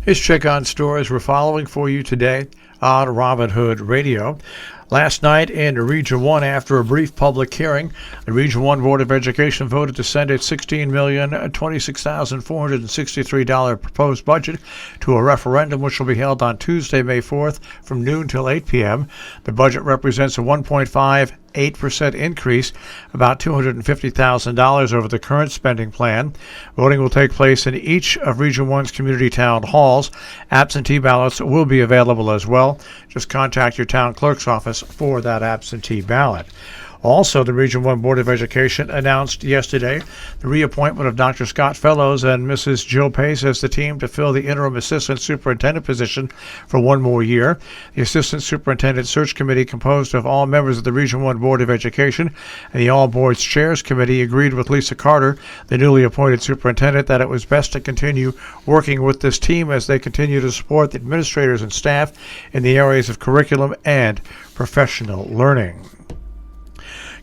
Here's check on stores we're following for you today on Robin Hood Radio. Last night in Region 1, after a brief public hearing, the Region 1 Board of Education voted to send its $16,026,463 proposed budget to a referendum, which will be held on Tuesday, May 4th from noon till 8 p.m. The budget represents a 1.58% increase, about $250,000 over the current spending plan. Voting will take place in each of Region 1's community town halls. Absentee ballots will be available as well. Just contact your town clerk's office for that absentee ballot. Also, the Region 1 Board of Education announced yesterday the reappointment of Dr. Scott Fellows and Mrs. Jill Pace as the team to fill the interim assistant superintendent position for one more year. The assistant superintendent search committee, composed of all members of the Region 1 Board of Education and the All Boards Chairs Committee, agreed with Lisa Carter, the newly appointed superintendent, that it was best to continue working with this team as they continue to support the administrators and staff in the areas of curriculum and professional learning.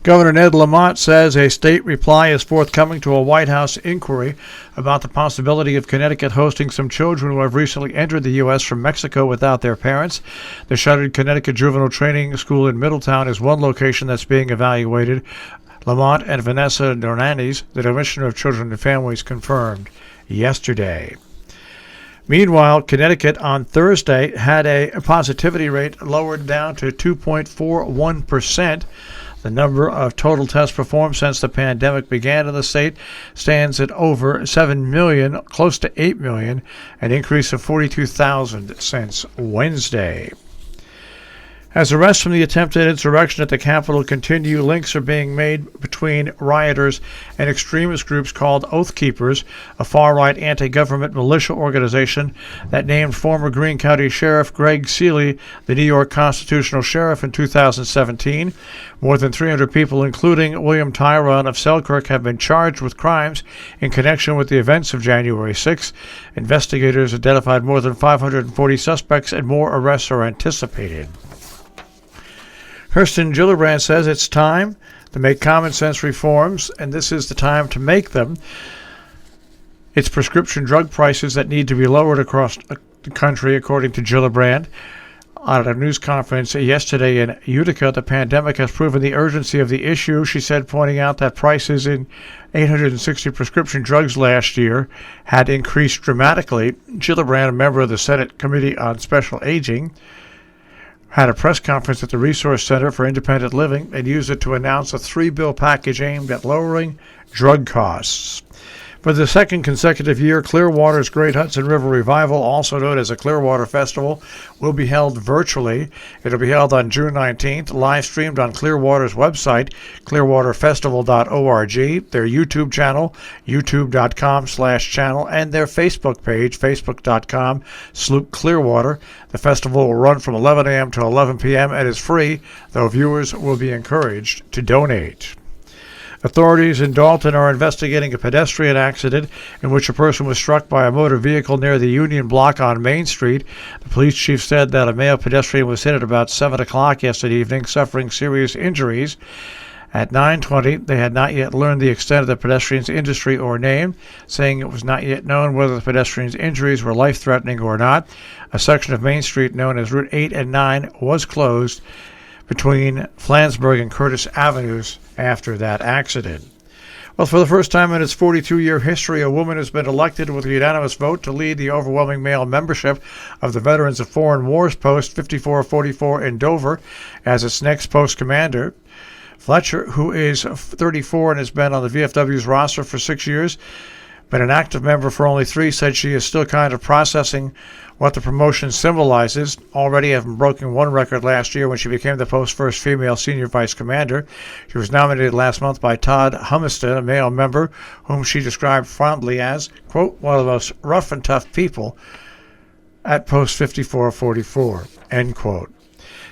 Governor Ned Lamont says a state reply is forthcoming to a White House inquiry about the possibility of Connecticut hosting some children who have recently entered the U.S. from Mexico without their parents. The shuttered Connecticut Juvenile Training School in Middletown is one location that's being evaluated. Lamont and Vanessa Dornanes, the Commissioner of Children and Families, confirmed yesterday. Meanwhile, Connecticut on Thursday had a positivity rate lowered down to 2.41%. The number of total tests performed since the pandemic began in the state stands at over 7 million, close to 8 million, an increase of 42,000 since Wednesday. As arrests from the attempted insurrection at the Capitol continue, links are being made between rioters and extremist groups called Oath Keepers, a far-right anti-government militia organization that named former Greene County Sheriff Greg Seeley the New York Constitutional Sheriff in 2017. More than 300 people, including William Tyron of Selkirk, have been charged with crimes in connection with the events of January 6. Investigators identified more than 540 suspects, and more arrests are anticipated. Kirsten Gillibrand says it's time to make common sense reforms, and this is the time to make them. It's prescription drug prices that need to be lowered across the country, according to Gillibrand. At a news conference yesterday in Utica, the pandemic has proven the urgency of the issue, she said, pointing out that prices in 860 prescription drugs last year had increased dramatically. Gillibrand, a member of the Senate Committee on Special Aging, had a press conference at the Resource Center for Independent Living and used it to announce a 3-bill package aimed at lowering drug costs. For the second consecutive year, Clearwater's Great Hudson River Revival, also known as a Clearwater Festival, will be held virtually. It'll be held on June 19th, live streamed on Clearwater's website, clearwaterfestival.org, their YouTube channel, youtube.com/channel, and their Facebook page, facebook.com/Clearwater. The festival will run from 11 a.m. to 11 p.m. and is free, though viewers will be encouraged to donate. Authorities in Dalton are investigating a pedestrian accident in which a person was struck by a motor vehicle near the Union Block on Main Street. The police chief said that a male pedestrian was hit at about 7 o'clock yesterday evening, suffering serious injuries. At 9:20, they had not yet learned the extent of the pedestrian's injury or name, saying it was not yet known whether the pedestrian's injuries were life-threatening or not. A section of Main Street known as Route 8 and 9 was closed between Flansburgh and Curtis Avenues after that accident. Well, for the first time in its 42-year history, a woman has been elected with a unanimous vote to lead the overwhelming male membership of the Veterans of Foreign Wars Post 5444 in Dover as its next post commander. Fletcher, who is 34 and has been on the VFW's roster for 6 years, but an active member for only 3, said she is still kind of processing what the promotion symbolizes, already having broken one record last year when she became the post's first female senior vice commander. She was nominated last month by Todd Humiston, a male member whom she described fondly as, quote, one of the most rough and tough people at Post 5444, end quote.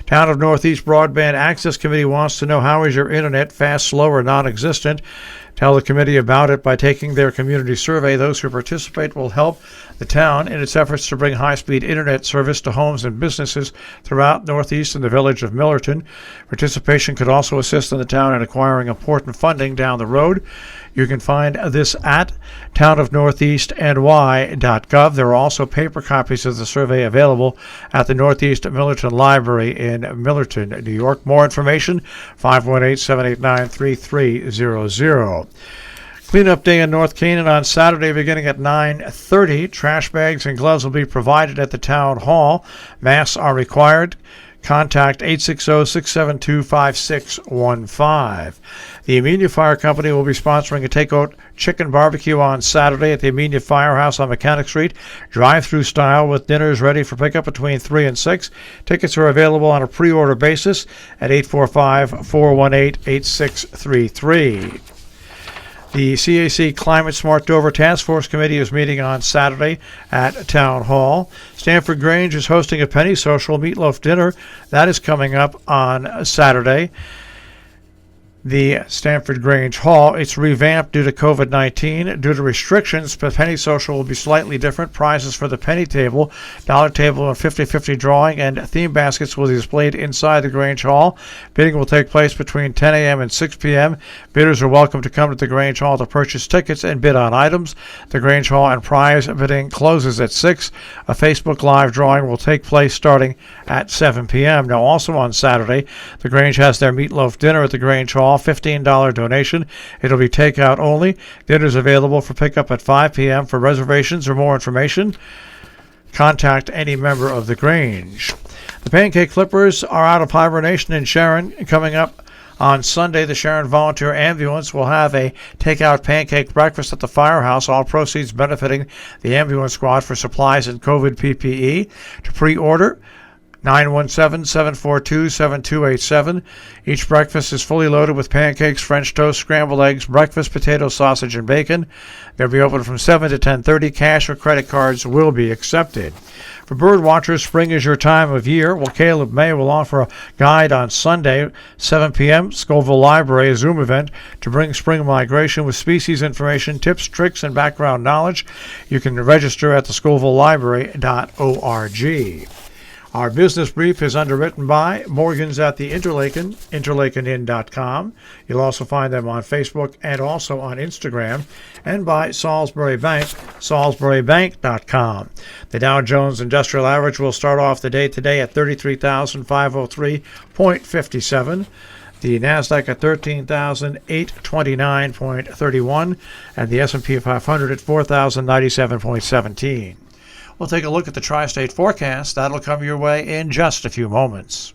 Town of Northeast Broadband Access Committee wants to know, how is your internet, fast, slow, or non-existent? Tell the committee about it by taking their community survey. Those who participate will help the town in its efforts to bring high-speed internet service to homes and businesses throughout Northeast and the village of Millerton. Participation could also assist in the town in acquiring important funding down the road. You can find this at townofnortheastny.gov. There are also paper copies of the survey available at the Northeast Millerton Library in Millerton, New York. More information, 518-789-3300. Cleanup Day in North Canaan on Saturday beginning at 9:30. Trash bags and gloves will be provided at the town hall. Masks are required. Contact 860-672-5615. The Amenia Fire Company will be sponsoring a takeout chicken barbecue on Saturday at the Amenia Firehouse on Mechanic Street, drive-through style with dinners ready for pickup between 3 and 6. Tickets are available on a pre-order basis at 845-418-8633. The CAC Climate Smart Dover Task Force Committee is meeting on Saturday at Town Hall. Stanford Grange is hosting a penny social meatloaf dinner. That is coming up on Saturday. The Stanford Grange Hall, it's revamped due to COVID-19. Due to restrictions, the penny social will be slightly different. Prizes for the penny table, dollar table, and 50-50 drawing, and theme baskets will be displayed inside the Grange Hall. Bidding will take place between 10 a.m. and 6 p.m. Bidders are welcome to come to the Grange Hall to purchase tickets and bid on items. The Grange Hall and prize bidding closes at 6. A Facebook Live drawing will take place starting at 7 p.m. Now, also on Saturday, the Grange has their meatloaf dinner at the Grange Hall. $15 donation. It'll be takeout only. Dinner's available for pickup at 5 p.m. For reservations or more information, contact any member of the Grange. The Pancake Clippers are out of hibernation in Sharon. Coming up on Sunday, the Sharon Volunteer Ambulance will have a takeout pancake breakfast at the firehouse, all proceeds benefiting the ambulance squad for supplies and COVID PPE. To pre-order, 917-742-7287. Each breakfast is fully loaded with pancakes, French toast, scrambled eggs, breakfast, potato, sausage, and bacon. They'll be open from 7 to 10:30. Cash or credit cards will be accepted. For bird watchers, spring is your time of year. Well, Caleb May will offer a guide on Sunday, 7 p.m., Scoville Library, a Zoom event to bring spring migration with species information, tips, tricks, and background knowledge. You can register at the ScovilleLibrary.org. Our business brief is underwritten by Morgan's at the Interlaken, interlakenin.com. You'll also find them on Facebook and also on Instagram, and by Salisbury Bank, salisburybank.com. The Dow Jones Industrial Average will start off the day today at 33,503.57. The Nasdaq at 13,829.31, and the S&P 500 at 4,097.17. We'll take a look at the tri-state forecast. That'll come your way in just a few moments.